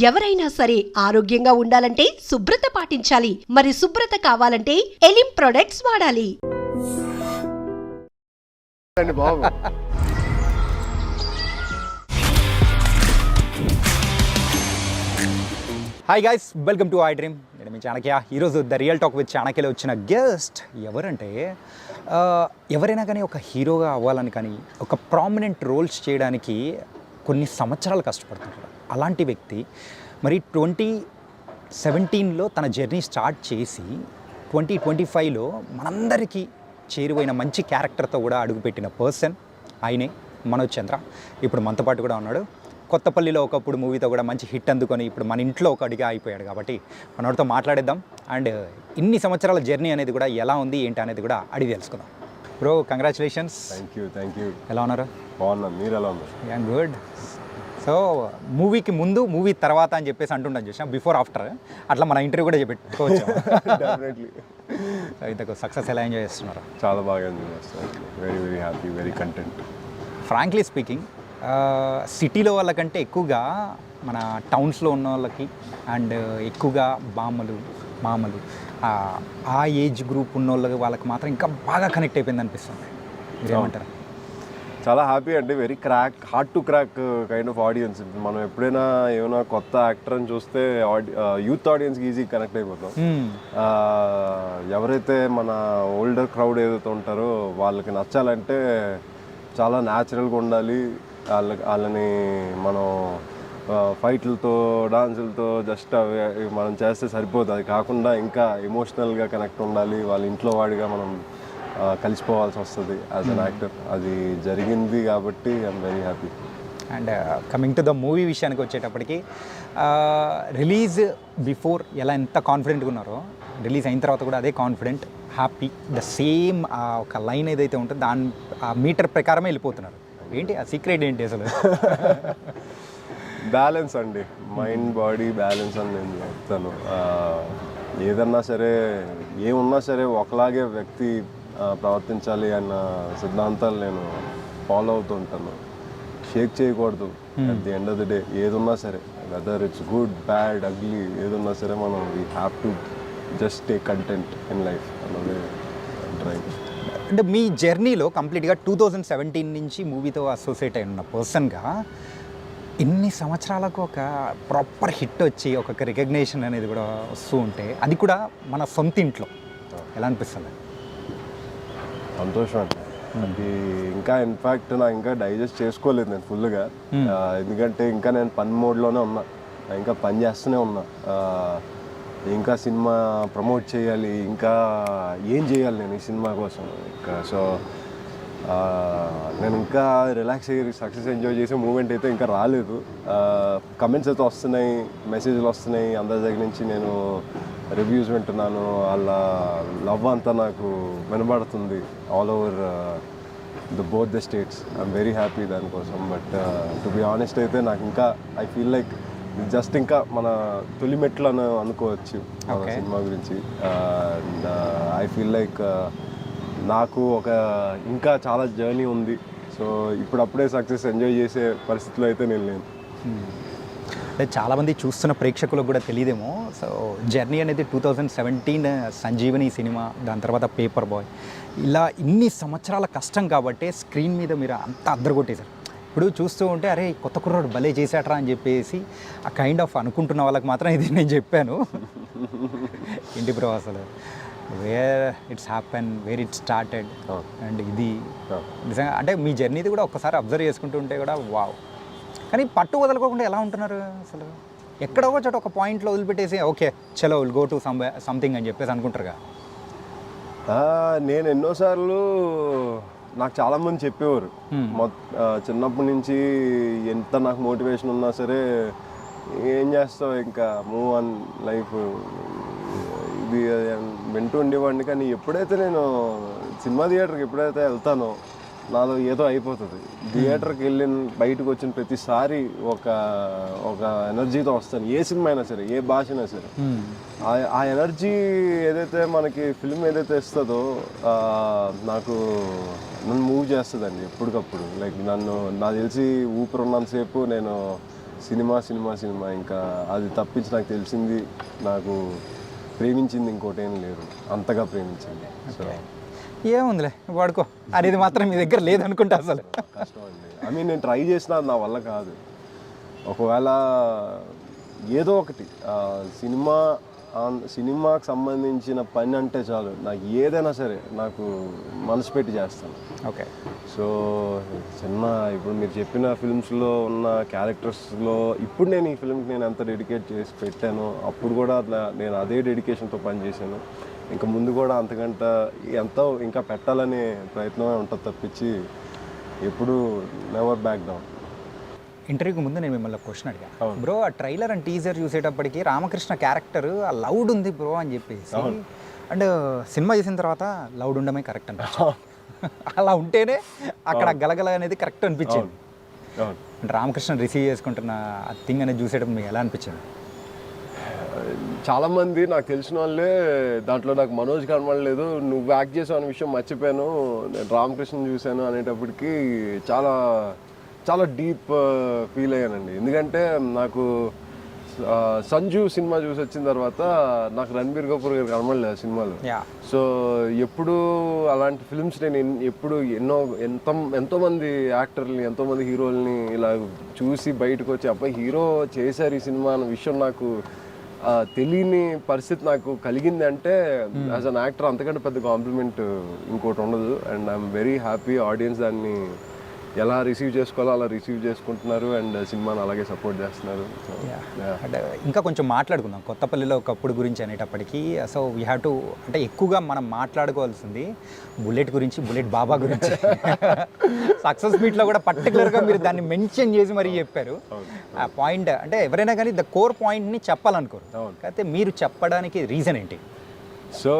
ఎవరైనా సరే ఆరోగ్యంగా ఉండాలంటే శుభ్రత పాటించాలి. మరి శుభ్రత కావాలంటే ఎలిం ప్రొడక్ట్స్ వాడాలి. Hi guys, welcome to I dream. నేను మీ చాణక్య. ఈరోజు ద రియల్ టాక్ విత్ చాణక్యలో వచ్చిన గెస్ట్ ఎవరంటే, ఎవరైనా కానీ ఒక హీరోగా అవ్వాలని కానీ ఒక ప్రామినెంట్ రోల్స్ చేయడానికి కొన్ని సంవత్సరాలు కష్టపడుతుంటారు. అలాంటి వ్యక్తి మరి 2017లో తన జర్నీ స్టార్ట్ చేసి 2025లో మనందరికీ చేరువైన మంచి క్యారెక్టర్తో కూడా అడుగుపెట్టిన పర్సన్ ఆయనే మనోజ్ చంద్ర. ఇప్పుడు మనతో పాటు కూడా ఉన్నాడు. కొత్తపల్లిలో ఒకప్పుడు మూవీతో కూడా మంచి హిట్ అందుకొని ఇప్పుడు మన ఇంట్లో ఒక అడిగా అయిపోయాడు. కాబట్టి మనోడితో మాట్లాడేద్దాం. అండ్ ఇన్ని సంవత్సరాల జర్నీ అనేది కూడా ఎలా ఉంది ఏంటి అనేది కూడా అడిగి తెలుసుకుందాం. Bro, congratulations. Thank you. ఎలా ఉన్నారు? బాగున్నాను, మీరు ఎలా ఉన్నారు? I'm good. సో మూవీకి ముందు, మూవీ తర్వాత అని చెప్పేసి అంటుంటాను చూసినా, బిఫోర్ ఆఫ్టర్ అట్లా మన ఇంటర్వ్యూ కూడా పెట్టుకోవచ్చు. డెఫినెట్లీ. ఇంతకు సక్సెస్ ఎలా ఎంజాయ్ చేస్తున్నారు? చాలా బాగా ఎంజాయ్ చేస్తాను. Very happy, very content. Frankly speaking, సిటీలో వాళ్ళకంటే ఎక్కువగా మన టౌన్స్లో ఉన్న వాళ్ళకి అండ్ ఎక్కువగా మామలు ఆ ఏజ్ గ్రూప్ ఉన్న వాళ్ళకి మాత్రం ఇంకా బాగా కనెక్ట్ అయిపోయింది అనిపిస్తుంది. మీరేమంటారు? చాలా హ్యాపీ అండి. Very hard to crack kind of audience. మనం ఎప్పుడైనా ఏమైనా కొత్త యాక్టర్ని చూస్తే యూత్ ఆడియన్స్కి ఈజీ కనెక్ట్ అయిపోతాం. ఎవరైతే మన ఓల్డర్ క్రౌడ్ ఏదైతే ఉంటారో వాళ్ళకి నచ్చాలంటే చాలా న్యాచురల్గా ఉండాలి. వాళ్ళని మనం ఫైట్లతో, డాన్సులతో జస్ట్ అవి మనం చేస్తే సరిపోదు. అది కాకుండా ఇంకా ఎమోషనల్గా కనెక్ట్ ఉండాలి. వాళ్ళ ఇంట్లో వాడిగా మనం కలిసిపోవాల్సి వస్తుంది యాజ్ అన్ యాక్టర్. అది జరిగింది కాబట్టి I'm very happy. And coming to the movie విషయానికి వచ్చేటప్పటికి, రిలీజ్ బిఫోర్ ఎంత కాన్ఫిడెంట్గా ఉన్నారో, రిలీజ్ అయిన తర్వాత కూడా అదే కాన్ఫిడెంట్, హ్యాపీ, ద సేమ్ ఒక లైన్ ఏదైతే ఉంటుందో దాని ఆ మీటర్ ప్రకారమే వెళ్ళిపోతున్నారు. ఏంటి ఆ సీక్రెట్ ఏంటి అసలు? బ్యాలెన్స్ అండి, మైండ్ బాడీ బ్యాలెన్స్ అని నేను చెప్తాను. ఏదన్నా సరే, ఏమున్నా సరే ఒకలాగే వ్యక్తి ప్రవర్తించాలి అన్న సిద్ధాంతాలు నేను ఫాలో అవుతూ ఉంటాను. షేక్ చేయకూడదు. At the end of the day ఏదున్నా సరే, whether it's good, bad, ugly, ఏదున్నా సరే మనం we have to just take content in life అన్నది డ్రైవ్. అంటే మీ జర్నీలో కంప్లీట్గా 2017 నుంచి మూవీతో అసోసియేట్ అయి ఉన్న పర్సన్గా ఇన్ని సంవత్సరాలకు ఒక ప్రాపర్ హిట్ వచ్చి ఒక రికగ్నేషన్ అనేది కూడా వస్తూ ఉంటే, అది కూడా మన సొంత ఇంట్లో ఎలా అనిపిస్తుంది? సంతోషం అండి. అది ఇంకా ఇన్ఫ్యాక్ట్ నాకు ఇంకా డైజెస్ట్ చేసుకోలేదు నేను ఫుల్గా. ఎందుకంటే ఇంకా నేను పని మోడ్లోనే ఉన్నా, ఇంకా పని చేస్తూనే ఉన్నా. ఇంకా సినిమా ప్రమోట్ చేయాలి, ఇంకా ఏం చేయాలి నేను ఈ సినిమా కోసం. ఇంకా సో నేను ఇంకా రిలాక్స్ అయ్యి సక్సెస్ ఎంజాయ్ చేసే మూమెంట్ అయితే ఇంకా రాలేదు. కమెంట్స్ అయితే వస్తున్నాయి, మెసేజ్లు వస్తున్నాయి అందరి దగ్గర నుంచి. నేను రివ్యూస్ వింటున్నాను, వాళ్ళ లవ్ అంతా నాకు వినబడుతుంది all over both the states. I'm very happy దానికోసం. బట్ టు బి ఆనెస్ట్ అయితే నాకు ఇంకా ఐ ఫీల్ లైక్ జస్ట్ ఇంకా మన తొలి మెట్లు అని అనుకోవచ్చు మన సినిమా గురించి. అండ్ ఐ ఫీల్ లైక్ నాకు ఒక ఇంకా చాలా జర్నీ ఉంది. సో ఇప్పుడప్పుడే సక్సెస్ ఎంజాయ్ చేసే పరిస్థితిలో అయితే నేను లేను. చాలామంది చూస్తున్న ప్రేక్షకులకు కూడా తెలియదేమో. సో జర్నీ అనేది 2017 సంజీవని సినిమా, దాని తర్వాత పేపర్ బాయ్, ఇలా ఇన్ని సంవత్సరాల కష్టం కాబట్టి స్క్రీన్ మీద మీరు అంతా అద్దరగొట్టేశారు. ఇప్పుడు చూస్తూ ఉంటే అరే కొత్త కుర్రాడు భలే చేశాట్రా అని చెప్పేసి ఆ కైండ్ ఆఫ్ అనుకుంటున్న వాళ్ళకి మాత్రం ఇది నేను చెప్పాను. ఏంటి బ్రో అసలు where it's happen, where it started and ఇది నిజంగా అంటే మీ జర్నీది కూడా ఒక్కసారి అబ్జర్వ్ చేసుకుంటూ ఉంటే కూడా వావ్. కానీ పట్టు వదలుకోకుండా ఎలా ఉంటున్నారు అసలు? ఎక్కడో చోట ఒక పాయింట్లో వదిలిపెట్టేసి ఓకే చలో విల్ గో టు సంథింగ్ అని చెప్పేసి అనుకుంటారుగా. నేను ఎన్నోసార్లు, నాకు చాలామంది చెప్పేవారు చిన్నప్పటి నుంచి, ఎంత నాకు మోటివేషన్ ఉన్నా సరే ఏం చేస్తావు ఇంకా మూవ్ ఆన్ లైఫ్, ఇది వింటూ ఉండేవాడిని. కానీ ఎప్పుడైతే నేను సినిమా థియేటర్కి ఎప్పుడైతే వెళ్తానో నాలో ఏదో అయిపోతుంది. థియేటర్కి వెళ్ళిన బయటకు వచ్చిన ప్రతిసారి ఒక ఎనర్జీతో వస్తాను. ఏ సినిమా అయినా సరే, ఏ భాష అయినా సరే, ఆ ఎనర్జీ ఏదైతే మనకి ఫిల్మ్ ఏదైతే ఇస్తుందో నాకు నన్ను మూవ్ చేస్తుందండి ఎప్పటికప్పుడు. లైక్ నాకు తెలిసి ఊపిరి ఉన్నంతసేపు నేను సినిమా సినిమా సినిమా, ఇంకా అది తప్పించి నాకు తెలిసింది, నాకు ప్రేమించింది ఇంకోటి ఏం లేదు, అంతగా ప్రేమించింది. సో ఏముందిలే వాడుకో అనేది మాత్రం మీ దగ్గర లేదనుకుంటా అసలు. కష్టం అండి. ఐ మీన్ నేను ట్రై చేసిన, అది నా వల్ల కాదు. ఒకవేళ ఏదో ఒకటి సినిమాకి సంబంధించిన పని అంటే చాలు, నాకు ఏదైనా సరే నాకు మనసు పెట్టి చేస్తాను. ఓకే. సో ఇప్పుడు మీరు చెప్పిన ఫిల్మ్స్లో ఉన్న క్యారెక్టర్స్లో ఇప్పుడు నేను ఈ ఫిల్మ్కి నేను ఎంత డెడికేట్ చేసి పెట్టానో, అప్పుడు కూడా నేను అదే డెడికేషన్తో పనిచేశాను. ఇంకా ముందు కూడా అంతకంటే ఎంతో ఇంకా పెట్టాలనే ప్రయత్నమే ఉంటుంది తప్పించి ఎప్పుడు నెవర్ బ్యాక్ డౌన్. ఇంటర్వ్యూకి ముందు నేను మిమ్మల్ని క్వశ్చన్ అడిగా, బ్రో ఆ ట్రైలర్ అండ్ టీజర్ చూసేటప్పటికి రామకృష్ణ క్యారెక్టర్ ఆ లౌడ్ ఉంది బ్రో అని చెప్పేసి, అండ్ సినిమా చేసిన తర్వాత లౌడ్ ఉండమే కరెక్ట్ అంట. అలా ఉంటేనే అక్కడ గలగల అనేది కరెక్ట్ అనిపించింది. అంటే రామకృష్ణ రిసీవ్ చేసుకుంటున్న ఆ థింగ్ అనేది చూసేటప్పుడు మీకు ఎలా అనిపించింది? చాలామంది నాకు తెలిసిన వాళ్ళే దాంట్లో నాకు మనోజ్ కనబడలేదు, నువ్వు యాక్ట్ చేసావు అనే విషయం మర్చిపోయాను, నేను రామకృష్ణ చూశాను అనేటప్పటికి చాలా చాలా డీప్ ఫీల్ అయ్యానండి. ఎందుకంటే నాకు సంజు సినిమా చూసి వచ్చిన తర్వాత నాకు రణబీర్ కపూర్ గారు కనబడలేదు సినిమాలో. సో ఎప్పుడు అలాంటి ఫిల్మ్స్ నేను ఎప్పుడు ఎంతోమంది యాక్టర్ని, ఎంతోమంది హీరోల్ని ఇలా చూసి బయటకు వచ్చి అబ్బాయి హీరో చేశారు ఈ సినిమా అన్న విషయం నాకు తెలియని పరిస్థితి నాకు కలిగింది. అంటే యాజ్ అన్ యాక్టర్ అంతకంటే పెద్ద కాంప్లిమెంట్ ఇంకోటి ఉండదు. And I'm very happy audience దాన్ని ఎలా రిసీవ్ చేసుకోవాలో అలా రిసీవ్ చేసుకుంటున్నారు అండ్ సినిమాని అలాగే సపోర్ట్ చేస్తున్నారు. అంటే ఇంకా కొంచెం మాట్లాడుకుందాం కొత్తపల్లిలో ఒకప్పుడు గురించి అనేటప్పటికీ. సో వీ హ్యావ్ టు, అంటే ఎక్కువగా మనం మాట్లాడుకోవాల్సింది బుల్లెట్ గురించి, బుల్లెట్ బాబా గురించి. సక్సెస్ మీట్లో కూడా పర్టికులర్గా మీరు దాన్ని మెన్షన్ చేసి మరీ చెప్పారు. ఆ పాయింట్ అంటే ఎవరైనా కానీ ద కోర్ పాయింట్ని చెప్పాలనుకోరు, అయితే మీరు చెప్పడానికి రీజన్ ఏంటి? సో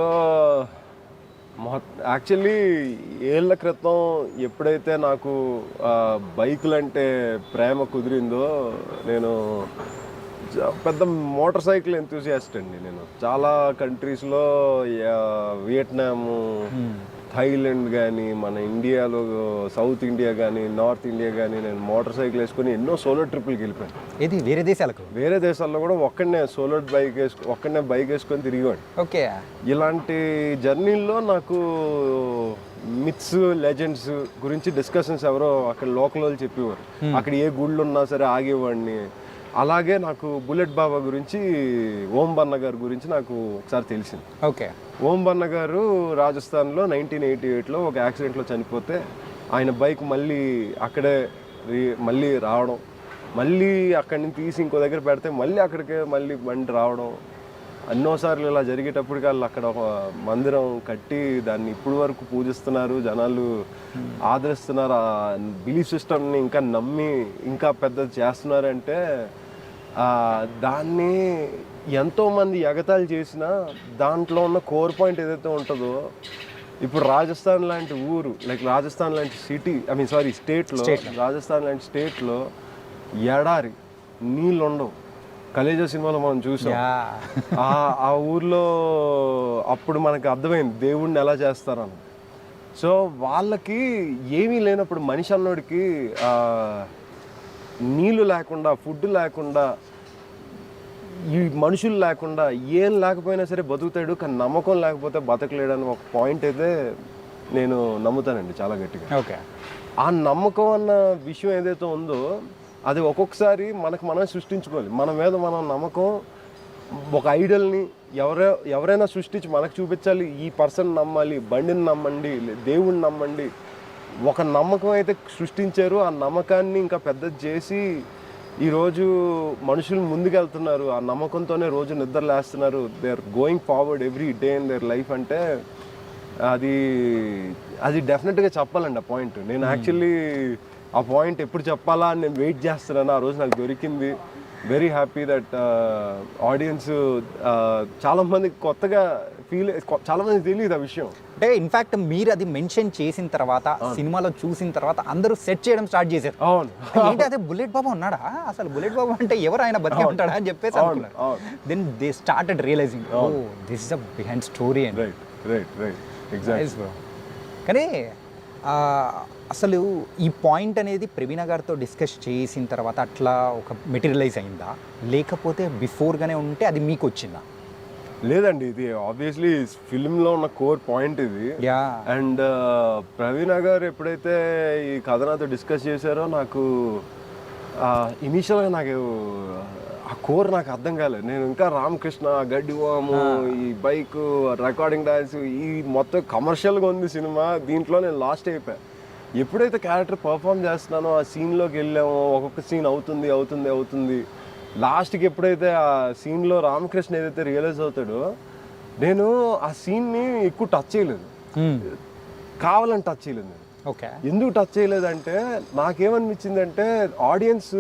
యాక్చువల్లీ ఏళ్ళ క్రితం ఎప్పుడైతే నాకు బైకులు అంటే ప్రేమ కుదిరిందో, నేను పెద్ద మోటార్ సైకిల్ ఎంతూసియాస్ట్ అండి. నేను చాలా కంట్రీస్లో వియట్నాము, థాయిలాండ్ కానీ, మన ఇండియాలో సౌత్ ఇండియా కానీ, నార్త్ ఇండియా కానీ నేను మోటార్ సైకిల్ వేసుకొని ఎన్నో సోలో ట్రిప్పులకి వెళ్ళిపోయాను. ఇది వేరే దేశాలకు? వేరే దేశాల్లో కూడా ఒక్కడనే బైక్ వేసుకొని తిరిగాడు. ఓకే. ఇలాంటి జర్నీల్లో నాకు మిత్స్, లెజెండ్స్ గురించి డిస్కషన్స్ ఎవరో అక్కడ లోకల్ వాళ్ళు చెప్పేవారు. అక్కడ ఏ గుళ్ళు ఉన్నా సరే ఆగేవాడిని. అలాగే నాకు బుల్లెట్ బాబా గురించి, ఓం బన్న గారి గురించి నాకు ఒకసారి తెలిసింది. ఓకే. ఓం బన్న గారు రాజస్థాన్లో 1988లో ఒక యాక్సిడెంట్లో చనిపోతే ఆయన బైక్ మళ్ళీ అక్కడే మళ్ళీ రావడం, మళ్ళీ అక్కడి నుంచి తీసి ఇంకో దగ్గర పెడితే మళ్ళీ అక్కడికే మళ్ళీ బండి రావడం, ఎన్నోసార్లు ఇలా జరిగేటప్పటికి వాళ్ళు అక్కడ ఒక మందిరం కట్టి దాన్ని ఇప్పుడు వరకు పూజిస్తున్నారు, జనాలు ఆదరిస్తున్నారు, ఆ బిలీఫ్ సిస్టమ్ని ఇంకా నమ్మి ఇంకా పెద్దది చేస్తున్నారంటే దాన్ని ఎంతోమంది ఎగతాళి చేసినా దాంట్లో ఉన్న కోర్ పాయింట్ ఏదైతే ఉంటుందో, ఇప్పుడు రాజస్థాన్ లాంటి ఊరు, లైక్ రాజస్థాన్ లాంటి స్టేట్లో రాజస్థాన్ లాంటి స్టేట్లో ఎడారి, నీళ్ళు ఉండవు. కలేజా సినిమాలో మనం చూసాం. ఆ ఊర్లో అప్పుడు మనకు అర్థమైంది దేవుణ్ణి ఎలా చేస్తారని. సో వాళ్ళకి ఏమీ లేనప్పుడు మనిషి అన్నోడికి నీళ్ళు లేకుండా, ఫుడ్ లేకుండా, ఈ మనుషులు లేకుండా ఏం లేకపోయినా సరే బతుకుతాడు, కానీ నమ్మకం లేకపోతే బతకలేడని ఒక పాయింట్ అయితే నేను నమ్ముతానండి చాలా గట్టిగా. ఓకే. ఆ నమ్మకం అన్న విషయం ఏదైతే ఉందో అది ఒక్కొక్కసారి మనం సృష్టించుకోవాలి. మన మీద మనం నమ్మకం, ఒక ఐడల్ని ఎవరైనా సృష్టించి మనకు చూపించాలి, ఈ పర్సన్ నమ్మాలి, బండిని నమ్మండి, దేవుణ్ణి నమ్మండి. ఒక నమ్మకం అయితే సృష్టించారు, ఆ నమ్మకాన్ని ఇంకా పెద్దది చేసి ఈరోజు మనుషులు ముందుకెళ్తున్నారు, ఆ నమ్మకంతోనే రోజు నిద్రలేస్తున్నారు, they are going forward every day in their life. అంటే అది డెఫినెట్గా చెప్పాలండి ఆ పాయింట్. నేను యాక్చువల్లీ ఆ పాయింట్ ఎప్పుడు చెప్పాలా అని నేను వెయిట్ చేస్తున్నాను, ఆ రోజు నాకు దొరికింది. వెరీ హ్యాపీ దట్ ఆడియన్స్ చాలామంది కొత్తగా చాలామంది తెలియదు ఆ విషయం. అంటే ఇన్ఫాక్ట్ మీరు అది మెన్షన్ చేసిన తర్వాత, సినిమాలో చూసిన తర్వాత అందరూ సెట్ చేయడం స్టార్ట్ చేశారు. అవును, ఏంటి అదే బుల్లెట్ బాబా ఉన్నాడా, అసలు బుల్లెట్ బాబా అంటే ఎవరు, ఆయన బతికే ఉంటాడా అని చెప్పేసి అనుకున్నారు. Then they started realizing, oh this is a behind story and right exactly bro. కానీ అసలు ఈ పాయింట్ అనేది ప్రవీణ గారితో డిస్కస్ చేసిన తర్వాత అట్లా ఒక మెటీరియలైజ్ అయిందా, లేకపోతే బిఫోర్గానే ఉంటే అది మీకు వచ్చిందా? లేదండి, ఇది ఆబ్వియస్లీ ఫిల్మ్లో ఉన్న కోర్ పాయింట్ ఇది. యా. అండ్ ప్రవీణ గారు ఎప్పుడైతే ఈ కథ నాతో డిస్కస్ చేశారో నాకు ఇనీషియల్గా నాకు ఆ కోర్ నాకు అర్థం కాలేదు. నేను ఇంకా రామకృష్ణ, గడ్డివాము, ఈ బైక్, రికార్డింగ్ డాన్స్, ఈ మొత్తం కమర్షియల్గా ఉంది సినిమా, దీంట్లో నేను లాస్ట్ అయిపోయా. ఎప్పుడైతే క్యారెక్టర్ పర్ఫామ్ చేస్తున్నానో ఆ సీన్లోకి వెళ్ళామో ఒక్కొక్క సీన్ అవుతుంది అవుతుంది అవుతుంది, లాస్ట్కి ఎప్పుడైతే ఆ సీన్లో రామకృష్ణ ఏదైతే రియలైజ్ అవుతాడో, నేను ఆ సీన్ని ఎక్కువ టచ్ చేయలేదు, కావాలని టచ్ చేయలేదు. నేను ఓకే. ఎందుకు టచ్ చేయలేదంటే నాకేమనిపించిందంటే ఆడియన్స్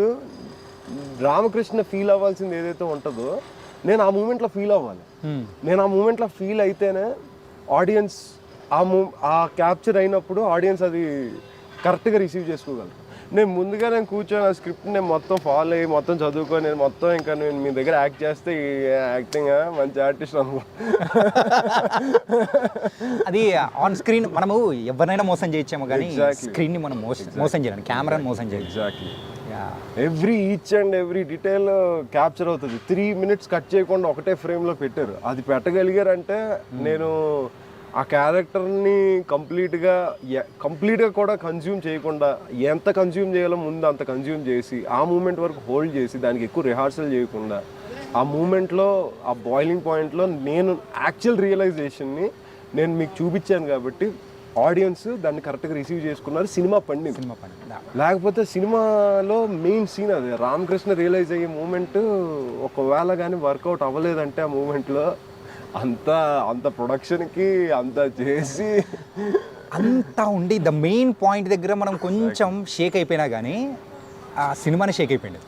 రామకృష్ణ ఫీల్ అవ్వాల్సింది ఏదైతే ఉంటుందో నేను ఆ మూమెంట్లో ఫీల్ అవ్వాలి. నేను ఆ మూమెంట్లో ఫీల్ అయితేనే ఆడియన్స్ ఆ క్యాప్చర్ అయినప్పుడు ఆడియన్స్ అది కరెక్ట్గా రిసీవ్ చేసుకోగలరు. నేను కూర్చొని ఆ స్క్రిప్ట్ నేను మొత్తం ఫాలో అయ్యి మొత్తం చదువుకొని నేను మొత్తం ఇంకా నేను మీ దగ్గర యాక్ట్ చేస్తే ఈ యాక్టింగ్ మంచి ఆర్టిస్ట్ అనుకో. అది ఆన్ స్క్రీన్ మనము ఎవరినైనా మోసం చేయొచ్చాము, కానీ స్క్రీన్ని మనం మోసం చేయాలి, కెమెరాని మోసం చేయాలి. Exactly. Each and every detail capture అవుతుంది. 3 minutes కట్ చేయకుండా ఒకటే ఫ్రేమ్లో పెట్టారు. అది పెట్టగలిగారంటే నేను ఆ క్యారెక్టర్ని కంప్లీట్గా కూడా కన్జ్యూమ్ చేయకుండా, ఎంత కన్జ్యూమ్ చేయాలో ముందు అంత కన్జ్యూమ్ చేసి ఆ మూమెంట్ వరకు హోల్డ్ చేసి దానికి ఎక్కువ రిహార్సల్ చేయకుండా ఆ మూమెంట్లో ఆ బాయిలింగ్ పాయింట్లో నేను యాక్చువల్ రియలైజేషన్ని నేను మీకు చూపించాను కాబట్టి ఆడియన్స్ దాన్ని కరెక్ట్గా రిసీవ్ చేసుకున్నారు. సినిమా పండింది. లేకపోతే సినిమాలో మెయిన్ సీన్ అది రామకృష్ణ రియలైజ్ అయ్యే మూమెంట్ ఒకవేళ కానీ వర్కౌట్ అవ్వలేదంటే ఆ మూమెంట్లో అంత ప్రొడక్షన్కి అంత చేసి అంతా ఉండి ద మెయిన్ పాయింట్ దగ్గర మనం కొంచెం షేక్ అయిపోయినా కానీ ఆ సినిమాని షేక్ అయిపోయింది.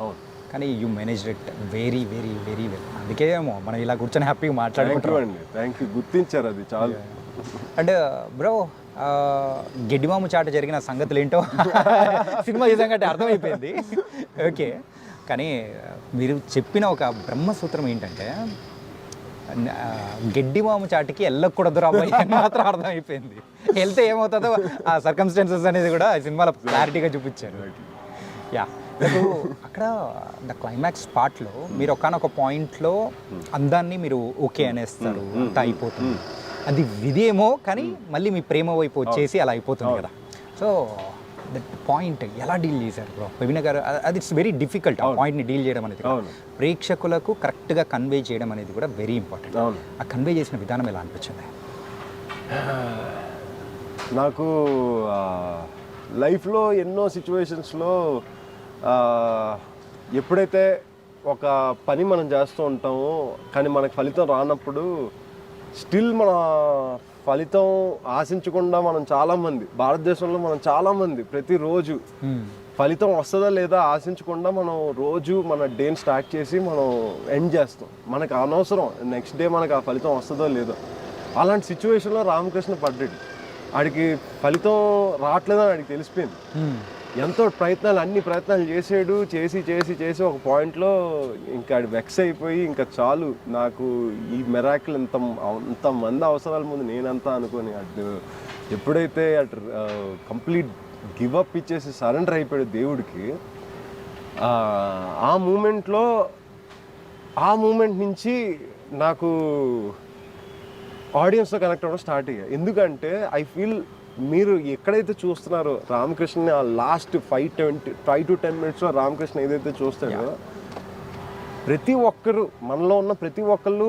కానీ you manage it very very very well. అందుకే మనం ఇలా కూర్చొని హ్యాపీగా మాట్లాడుకుంటాం. థ్యాంక్ యూ, గుర్తించారు అది చాలు. అండ్ బ్రో, గెడ్డిమాము చాట జరిగిన సంగతులు ఏంటో సినిమా చూసాం అంటే అర్థమైపోయింది. ఓకే, కానీ మీరు చెప్పిన ఒక బ్రహ్మసూత్రం ఏంటంటే గెడ్డిమాము చాటికి వెళ్ళకూడదు రాబోయే మాత్రం అర్థమైపోయింది. వెళ్తే ఏమవుతుందో ఆ సర్కమ్స్టాన్సెస్ అనేది కూడా సినిమాలో క్లారిటీగా చూపించారు. యా, ఇప్పుడు అక్కడ ద క్లైమాక్స్ పార్ట్లో మీరు ఒకనొక పాయింట్లో అందాన్ని మీరు ఓకే అనేస్తారు, అంతా అయిపోతుంది. అది విధేమో కానీ మళ్ళీ మీ ప్రేమ వైపు వచ్చేసి అలా అయిపోతుంది కదా. సో దట్ పాయింట్ ఎలా డీల్ చేశారు బ్రో ప్రవీణ గారు? అది ఇట్స్ వెరీ డిఫికల్ట్ ఆ పాయింట్ని డీల్ చేయడం అనేది. ప్రేక్షకులకు కరెక్ట్గా కన్వే చేయడం అనేది కూడా వెరీ ఇంపార్టెంట్. ఆ కన్వే చేసిన విధానం ఎలా అనిపించింది? నాకు లైఫ్లో ఎన్నో సిచ్యువేషన్స్లో ఎప్పుడైతే ఒక పని మనం చేస్తూ ఉంటామో కానీ మనకు ఫలితం రానప్పుడు స్టిల్ మన ఫలితం ఆశించకుండా మనం చాలామంది భారతదేశంలో మనం చాలామంది ప్రతిరోజు ఫలితం వస్తుందా లేదా ఆశించకుండా మనం రోజు మన డేని స్టార్ట్ చేసి మనం ఎండ్ చేస్తాం. మనకు అనవసరం నెక్స్ట్ డే మనకు ఆ ఫలితం వస్తుందో లేదో. అలాంటి సిచ్యువేషన్లో రామకృష్ణ పడ్డాడు. ఆడికి ఫలితం రావట్లేదని ఆడికి తెలిసిపోయింది. ఎంతో అన్ని ప్రయత్నాలు చేసాడు. చేసి ఒక పాయింట్లో ఇంకా ఆడి వెక్స్ అయిపోయి ఇంకా చాలు నాకు ఈ మెరాకిల్ అంత మంది అవసరాల ముందు నేనంతా అనుకొని అటు ఎప్పుడైతే అటు కంప్లీట్ గివప్ ఇచ్చేసి సరెండర్ అయిపోయాడు దేవుడికి, ఆ మూమెంట్ నుంచి నాకు ఆడియన్స్తో కనెక్ట్ అవ్వడం స్టార్ట్ అయ్యాయి. ఎందుకంటే ఐ ఫీల్ మీరు ఎక్కడైతే చూస్తున్నారో రామకృష్ణని ఆ లాస్ట్ 5 to 10 minutes రామకృష్ణ ఏదైతే చూస్తాడో ప్రతి ఒక్కరు మనలో ఉన్న ప్రతి ఒక్కళ్ళు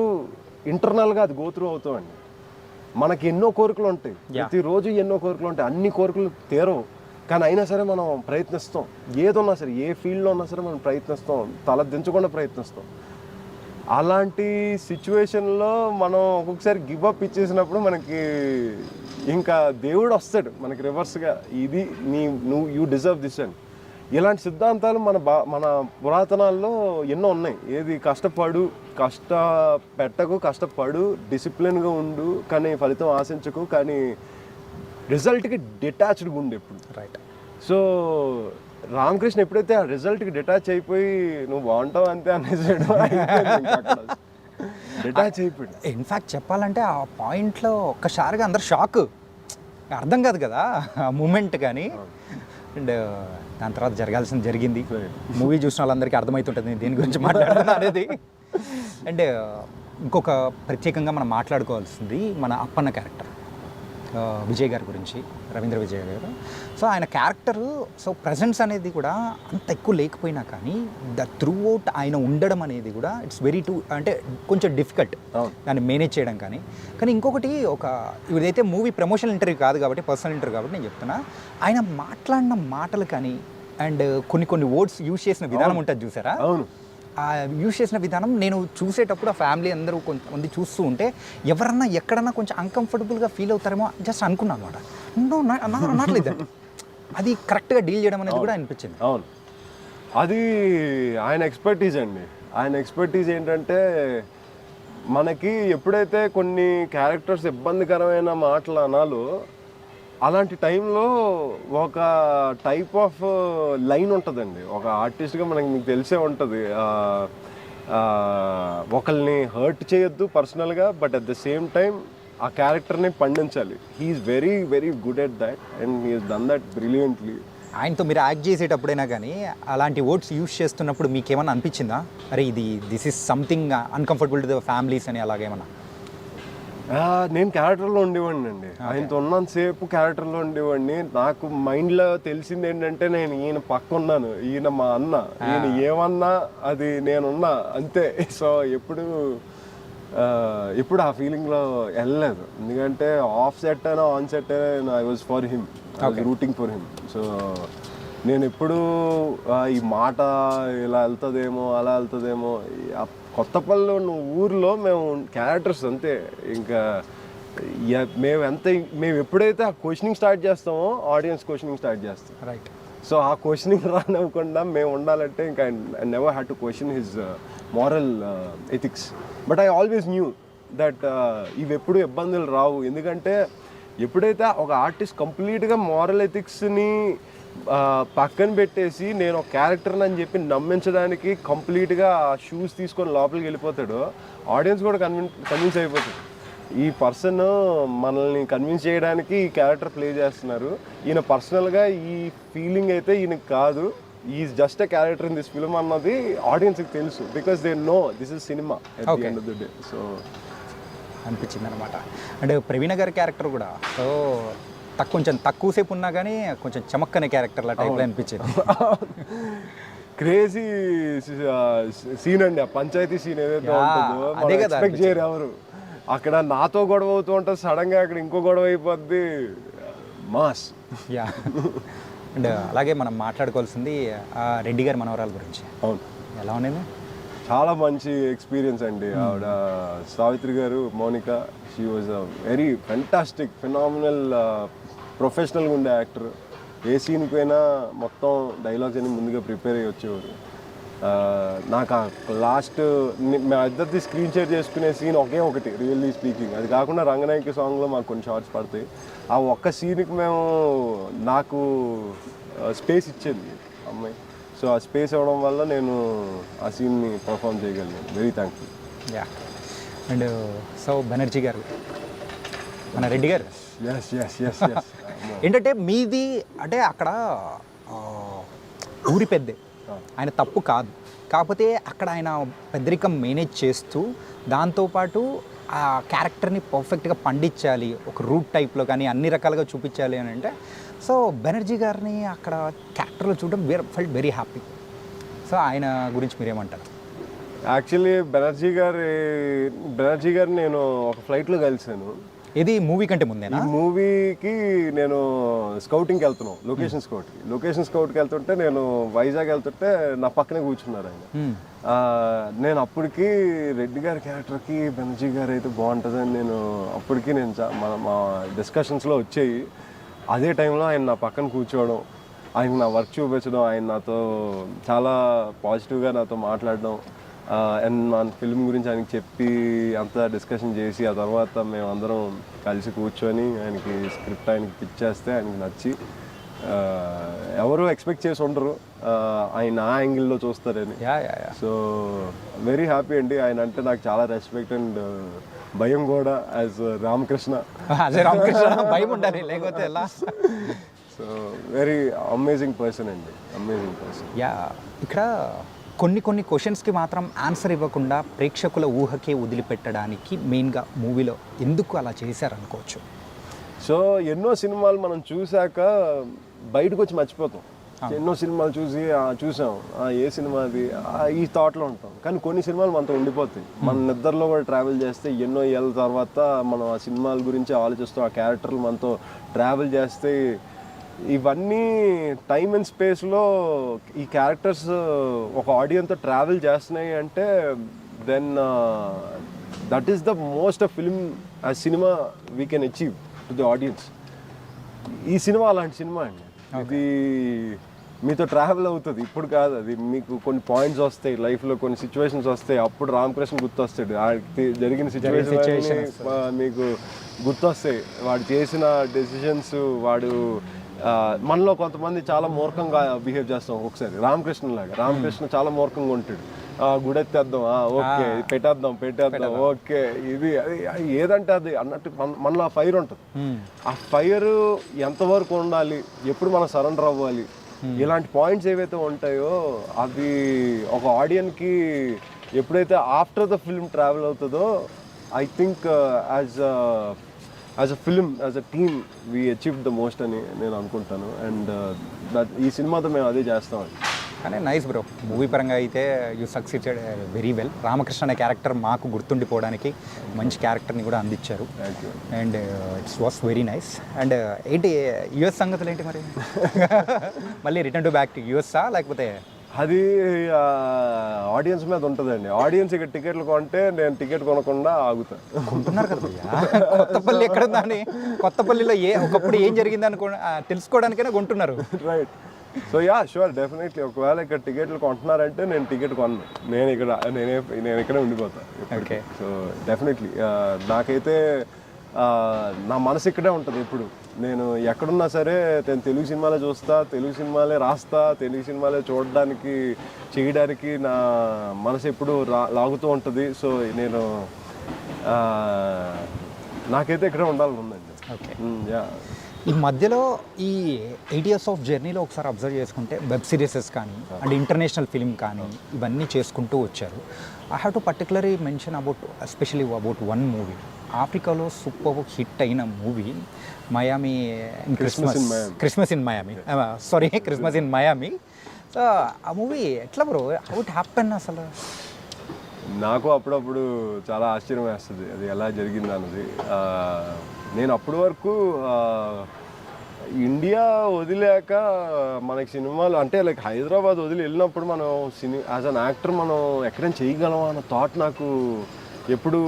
ఇంటర్నల్గా అది గోత్రూ అవుతామండి. మనకి ఎన్నో కోరికలు ఉంటాయి, ప్రతిరోజు ఎన్నో కోరికలు ఉంటాయి. అన్ని కోరికలు తీరవు, కానీ అయినా సరే మనం ప్రయత్నిస్తాం. ఏదన్నా సరే ఏ ఫీల్డ్లో ఉన్నా సరే మనం ప్రయత్నిస్తాం, తల దించకుండా ప్రయత్నిస్తాం. అలాంటి సిచ్యువేషన్లో మనం ఒక్కొక్కసారి గివప్ ఇచ్చేసినప్పుడు మనకి ఇంకా దేవుడు వస్తాడు మనకి రివర్స్గా, ఇది యూ డిజర్వ్ దిస్ అని. ఇలాంటి సిద్ధాంతాలు మన పురాతనాల్లో ఎన్నో ఉన్నాయి. ఏది కష్టపడు డిసిప్లిన్గా ఉండు, కానీ ఫలితం ఆశించకు, కానీ రిజల్ట్కి డిటాచ్డ్గా ఉండు ఎప్పుడు. రైట్. సో రామకృష్ణ ఎప్పుడైతే ఆ రిజల్ట్కి డిటాచ్ అయిపోయి నువ్వు బాగుంటావు అంతే అనేసాడు, డిటాచ్ అయిపోయాడు. ఇన్ఫ్యాక్ట్ చెప్పాలంటే ఆ పాయింట్లో ఒక్కసారిగా అందరు షాక్. అర్థం కాదు కదా ఆ మూమెంట్ కానీ. అండ్ దాని తర్వాత జరగాల్సింది జరిగింది. మూవీ చూసిన వాళ్ళందరికీ అర్థమవుతుంటుంది నేను దేని గురించి మాట్లాడుతున్నా అనేది. అండ్ ఇంకొక ప్రత్యేకంగా మనం మాట్లాడుకోవాల్సింది మన అప్పన్న క్యారెక్టర్, విజయ్ గారి గురించి, రవీంద్ర విజయ్ గారు. సో ఆయన క్యారెక్టరు, సో ప్రజెన్స్ అనేది కూడా అంత ఎక్కువ లేకపోయినా కానీ త్రూ అవుట్ ఆయన ఉండడం అనేది కూడా ఇట్స్ వెరీ అంటే కొంచెం డిఫికల్ట్ దాన్ని మేనేజ్ చేయడం. కానీ ఇంకొకటి, ఇదైతే మూవీ ప్రమోషనల్ ఇంటర్వ్యూ కాదు కాబట్టి, పర్సనల్ ఇంటర్వ్యూ కాబట్టి నేను చెప్తున్నా, ఆయన మాట్లాడిన మాటలు కానీ అండ్ కొన్ని వర్డ్స్ యూజ్ చేసిన విధానం ఉంటుంది చూసారా, ఆ యూజ్ చేసిన విధానం నేను చూసేటప్పుడు ఆ ఫ్యామిలీ అందరూ కొంతమంది చూస్తూ ఉంటే ఎవరన్నా ఎక్కడన్నా కొంచెం అన్కంఫర్టబుల్గా ఫీల్ అవుతారేమో జస్ట్ అనుకున్నాను అనమాట. అనట్లేదు, అది కరెక్ట్గా డీల్ చేయడం అనేది కూడా అనిపించింది. అవును, అది ఆయన ఎక్స్పర్టీజ్ అండి. ఆయన ఎక్స్పర్టీజ్ ఏంటంటే, మనకి ఎప్పుడైతే కొన్ని క్యారెక్టర్స్ ఇబ్బందికరమైన మాటలు అనాలో అలాంటి టైంలో ఒక టైప్ ఆఫ్ లైన్ ఉంటుందండి. ఒక ఆర్టిస్ట్గా మీకు తెలిసే ఉంటుంది, ఒకరిని హర్ట్ చేయొద్దు పర్సనల్గా, but at the same time ఆ క్యారెక్టర్ని పండించాలి. He's very very good at that and he's done that brilliantly. ఆయనతో మీరు యాక్ట్ చేసేటప్పుడైనా కానీ అలాంటి వర్డ్స్ యూజ్ చేస్తున్నప్పుడు మీకు ఏమన్నా అనిపించిందా, అరే this is something uncomfortable to the families అని అలాగేమన్నా? నేను క్యారెక్టర్లో ఉండేవాడిని అండి. ఆయనతో ఉన్నంతసేపు క్యారెక్టర్లో ఉండేవాడిని. నాకు మైండ్లో తెలిసింది ఏంటంటే, నేను ఈయన పక్క ఉన్నాను, ఈయన మా అన్న, ఈయన ఏమన్నా అది నేనున్నా అంతే. సో ఎప్పుడు ఆ ఫీలింగ్లో వెళ్ళలేదు. ఎందుకంటే ఆఫ్ సెట్ అయినా ఆన్ సెట్ అయినా I was for him, I was rooting for him. So నేను ఎప్పుడు ఈ మాట ఇలా వెళ్తుందేమో అలా వెళ్తుందేమో, కొత్తపల్లిలో ఉన్న ఊర్లో మేము క్యారెక్టర్స్ అంతే. ఇంకా మేము ఎప్పుడైతే ఆ క్వశ్చనింగ్ స్టార్ట్ చేస్తామో ఆడియన్స్ క్వశ్చనింగ్ స్టార్ట్ చేస్తాం. రైట్. సో ఆ క్వశ్చనింగ్ రానివ్వకుండా మేము ఉండాలంటే ఇంకా I never had to question his moral ethics. But I always knew that ఇవి ఎప్పుడు ఇబ్బందులు రావు. ఎందుకంటే ఎప్పుడైతే ఒక ఆర్టిస్ట్ కంప్లీట్గా మారల్ ఎథిక్స్ని పక్కన పెట్టేసి నేను ఒక క్యారెక్టర్ని అని చెప్పి నమ్మించడానికి కంప్లీట్గా ఆ షూస్ తీసుకొని లోపలికి వెళ్ళిపోతాడో, ఆడియన్స్ కూడా కన్విన్స్ అయిపోతాడు. ఈ పర్సన్ మనల్ని కన్విన్స్ చేయడానికి ఈ క్యారెక్టర్ ప్లే చేస్తున్నారు, ఈయన పర్సనల్గా ఈ ఫీలింగ్ అయితే ఈయనకి కాదు, is just a character in this film అన్నది ఆడియన్స్కి తెలుసు. Because they know this is cinema at the end of the day. So అనిపించింది అనమాట. అంటే ప్రవీణ గారి క్యారెక్టర్ కూడా సో కొంచెం తక్కువసేపు ఉన్నా కానీ కొంచెం చమక్కనే క్యారెక్టర్ల టైప్లో అనిపించింది. క్రేజీ సీన్ అండి, ఆ పంచాయతీ సీన్ ఏదైతే ఉంటుందో అదే కదా ఎక్స్పెక్ట్ చేయరు ఎవరు. అక్కడ నాతో గొడవ అవుతూ ఉంటుంది, సడన్గా అక్కడ ఇంకో గొడవ అయిపోద్ది, మాస్. యా. అండ్ అలాగే మనం మాట్లాడుకోవాల్సింది రెడ్డి గారి మనవరాల గురించి. అవును, ఎలా ఉండేది? చాలా మంచి ఎక్స్పీరియన్స్ అండి. ఆవిడ సావిత్రి గారు, Mounika, she was a very fantastic, phenomenal, ప్రొఫెషనల్గా ఉండే యాక్టర్. ఏ సీన్కి పోయినా మొత్తం డైలాగ్స్ అన్ని ముందుగా ప్రిపేర్ అయ్యి వచ్చేవారు. నాకు ఆ లాస్ట్ మా ఇద్దరిది స్క్రీన్ షేర్ చేసుకునే సీన్ ఒకటి రియల్లీ స్పీకింగ్. అది కాకుండా రంగనాయకి సాంగ్లో మాకు కొన్ని షార్ట్స్ పడతాయి. ఆ ఒక్క సీన్కి నాకు స్పేస్ ఇచ్చేది అమ్మాయి. సో ఆ స్పేస్ ఇవ్వడం వల్ల నేను ఆ సీన్ని పర్ఫామ్ చేయగలిగాను. Very thankful. Yeah. And so Banerjee గారు, మన రెడ్డి గారు, ఏంటంటే మీది అంటే అక్కడ ఊరి పెద్దే, ఆయన తప్పు కాదు. కాకపోతే అక్కడ ఆయన పెద్దరికం మేనేజ్ చేస్తూ దాంతోపాటు ఆ క్యారెక్టర్ని పర్ఫెక్ట్గా పండించాలి, ఒక రూట్ టైప్లో కానీ అన్ని రకాలుగా చూపించాలి అని అంటే, సో బెనర్జీ గారిని అక్కడ క్యారెక్టర్లో చూడడం ఫెల్ట్ వెరీ హ్యాపీ. సో ఆయన గురించి మీరేమంటారు? యాక్చువల్లీ బెనర్జీ గారిని నేను ఒక ఫ్లైట్లో కలిసాను. ఇది మూవీ కంటే ముందేనా? ఈ మూవీకి నేను స్కౌటింగ్కి వెళ్తున్నాం, లొకేషన్ స్కౌట్కి వెళ్తుంటే నేను వైజాగ్ వెళ్తుంటే నా పక్కనే కూర్చున్నారు ఆయన. నేను అప్పటికి రెడ్డి గారి క్యారెక్టర్కి బెనర్జీ గారు అయితే బాగుంటుందని నేను మా డిస్కషన్స్లో వచ్చాయి. అదే టైంలో ఆయన నా పక్కన కూర్చోవడం, ఆయన నా వర్క్ చూపించడం, ఆయన నాతో చాలా పాజిటివ్గా నాతో మాట్లాడడం, అండ్ మన ఫిల్మ్ గురించి ఆయనకి చెప్పి అంతా డిస్కషన్ చేసి ఆ తర్వాత మేమందరం కలిసి కూర్చొని ఆయనకి స్క్రిప్ట్ ఆయనకి పిచ్ చేస్తే ఆయనకి నచ్చి, ఎవరు ఎక్స్పెక్ట్ చేసి ఉండరు ఆయన ఆ యాంగిల్లో చూస్తారని. సో వెరీ హ్యాపీ అండి. ఆయన అంటే నాకు చాలా రెస్పెక్ట్ అండ్ భయం కూడా యాజ్ రామకృష్ణ. అజయ్ రామకృష్ణ భయం ఉండాలి, లేకపోతే ఎలా? సో వెరీ అమేజింగ్ పర్సన్ అండి, అమేజింగ్ పర్సన్. యా, ఇక్కడ కొన్ని క్వశ్చన్స్కి మాత్రం ఆన్సర్ ఇవ్వకుండా ప్రేక్షకుల ఊహకే వదిలిపెట్టడానికి మెయిన్గా మూవీలో ఎందుకు అలా చేశారనుకోవచ్చు. సో ఎన్నో సినిమాలు మనం చూశాక బయటకు వచ్చి మర్చిపోతాం. ఎన్నో సినిమాలు చూసాం, ఏ సినిమా అది, ఈ థాట్లో ఉంటాం. కానీ కొన్ని సినిమాలు మనతో ఉండిపోతాయి. మన నిద్రలో కూడా ట్రావెల్ చేస్తే ఎన్నో ఏళ్ళ తర్వాత మనం ఆ సినిమాల గురించి ఆలోచిస్తూ ఆ క్యారెక్టర్లు మనతో ట్రావెల్ చేస్తే, ఇవన్నీ టైమ్ అండ్ స్పేస్లో ఈ క్యారెక్టర్స్ ఒక ఆడియన్స్తో ట్రావెల్ చేస్తున్నాయి అంటే then that is the most film ఆ సినిమా we can achieve to the audience. ఈ సినిమా అలాంటి సినిమా అండి. ఇది మీతో ట్రావెల్ అవుతుంది. ఇప్పుడు కాదు, అది మీకు కొన్ని పాయింట్స్ వస్తాయి లైఫ్లో, కొన్ని సిచ్యువేషన్స్ వస్తాయి. అప్పుడు రామకృష్ణ గుర్తొస్తాడు, జరిగిన సిచ్యువేషన్ మీకు గుర్తొస్తాయి. వాడు చేసిన డెసిషన్స్, వాడు మనలో కొంతమంది చాలా మూర్ఖంగా బిహేవ్ చేస్తాం ఒకసారి. రామకృష్ణ చాలా మూర్ఖంగా ఉంటాడు. గుడెత్తేద్దాం, ఓకే, పెట్టేద్దాం, ఓకే, ఇది అది ఏదంటే అది అన్నట్టు మనలో ఆ ఫైర్ ఉంటుంది. ఆ ఫైర్ ఎంతవరకు ఉండాలి, ఎప్పుడు మనం సరెండర్ అవ్వాలి, ఇలాంటి పాయింట్స్ ఏవైతే ఉంటాయో అవి ఒక ఆడియన్కి ఎప్పుడైతే ఆఫ్టర్ ద ఫిల్మ్ ట్రావెల్ అవుతుందో, I think as a film, as a team we achieve the most అని నేను అనుకుంటాను. అండ్ ఈ సినిమాతో మేము అదే చేస్తామండి. కానీ నైస్ బ్రో, మూవీ పరంగా అయితే you succeeded very well. Ramakrishna అనే క్యారెక్టర్ మాకు గుర్తుండిపోవడానికి మంచి క్యారెక్టర్ని కూడా అందించారు. And it's was very nice. And ఏంటి యుఎస్ సంగతులు ఏంటి మరి? మళ్ళీ రిటర్న్ టు బ్యాక్ టు యుఎస్ఆ లేకపోతే? అది ఆడియన్స్ మీద ఉంటుందండి. ఆడియన్స్ ఇక్కడ టికెట్లు కొంటే నేను టికెట్ కొనకుండా ఆగుతాను. కొంటున్నారు కదా కొత్తపల్లి ఎక్కడ ఉందని, కొత్తపల్లిలో ఒకప్పుడు ఏం జరిగింది తెలుసుకోవడానికైనా కొంటున్నారు. Right. So yeah, sure, definitely. ఒకవేళ ఇక్కడ టికెట్లు కొంటున్నారంటే నేను టికెట్ కొనను, నేను ఇక్కడే ఉండిపోతాను. ఓకే. సో డెఫినెట్లీ నాకైతే నా మనసు ఇక్కడే ఉంటుంది. ఇప్పుడు నేను ఎక్కడున్నా సరే నేను తెలుగు సినిమాలే చూస్తా, తెలుగు సినిమాలే రాస్తా, తెలుగు సినిమాలే చూడడానికి చేయడానికి నా మనసు ఎప్పుడు లాగుతూ ఉంటుంది. సో నేను నాకైతే ఇక్కడే ఉండాలని ఉందండి. ఓకే. యా. ఈ మధ్యలో ఈ 8 years ఆఫ్ జర్నీలో ఒకసారి అబ్జర్వ్ చేసుకుంటే వెబ్ సిరీసెస్ కానీ అండ్ ఇంటర్నేషనల్ ఫిల్మ్ కానీ ఇవన్నీ చేసుకుంటూ వచ్చారు. I have to particularly mention especially about one movie. ఆఫ్రికాలో సూపర్ హిట్ అయిన movie Miami Christmas in Miami. So ఆ మూవీ ఎట్లా బ్రో, హౌ ఇట్ హ్యాపెన్ అసలు? నాకు అప్పుడప్పుడు చాలా ఆశ్చర్యం వేస్తుంది అది ఎలా జరిగింది అన్నది. నేను అప్పటి వరకు ఇండియా వదిలేక మనకి సినిమాలు అంటే లైక్ హైదరాబాద్ వదిలి వెళ్ళినప్పుడు మనం యాజ్ అన్ యాక్టర్ మనం ఎక్కడైనా చేయగలమా అన్న థాట్ నాకు ఎప్పుడు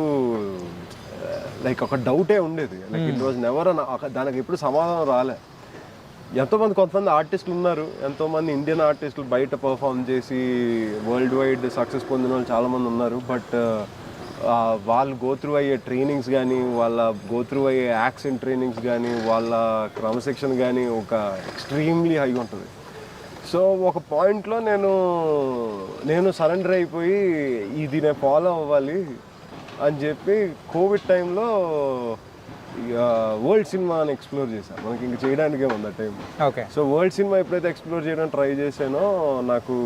లైక్ ఒక డౌటే ఉండేది. లైక్ ఇట్ వాజ్ నెవర్ దానికి ఎప్పుడు సమాధానం రాలే. కొంతమంది ఆర్టిస్టులు ఉన్నారు, ఎంతోమంది ఇండియన్ ఆర్టిస్టులు బయట పర్ఫామ్ చేసి వరల్డ్ వైడ్ సక్సెస్ పొందిన వాళ్ళు చాలామంది ఉన్నారు. బట్ వాళ్ళు గోత్రూ అయ్యే ట్రైనింగ్స్ కానీ, వాళ్ళ గోత్రూ అయ్యే యాక్షన్ ట్రైనింగ్స్ కానీ, వాళ్ళ క్రమశిక్షణ కానీ ఒక ఎక్స్ట్రీమ్లీ హై ఉంటుంది. సో ఒక పాయింట్లో నేను సరెండర్ అయిపోయి ఇది నేను ఫాలో అవ్వాలి అని చెప్పి కోవిడ్ టైంలో వరల్డ్ సినిమాని ఎక్స్ప్లోర్ చేశాను. మనకి ఇంక చేయడానికే ఉంది ఆ time. Okay. So world cinema ఎప్పుడైతే ఎక్స్ప్లోర్ చేయడానికి ట్రై చేశానో నాకు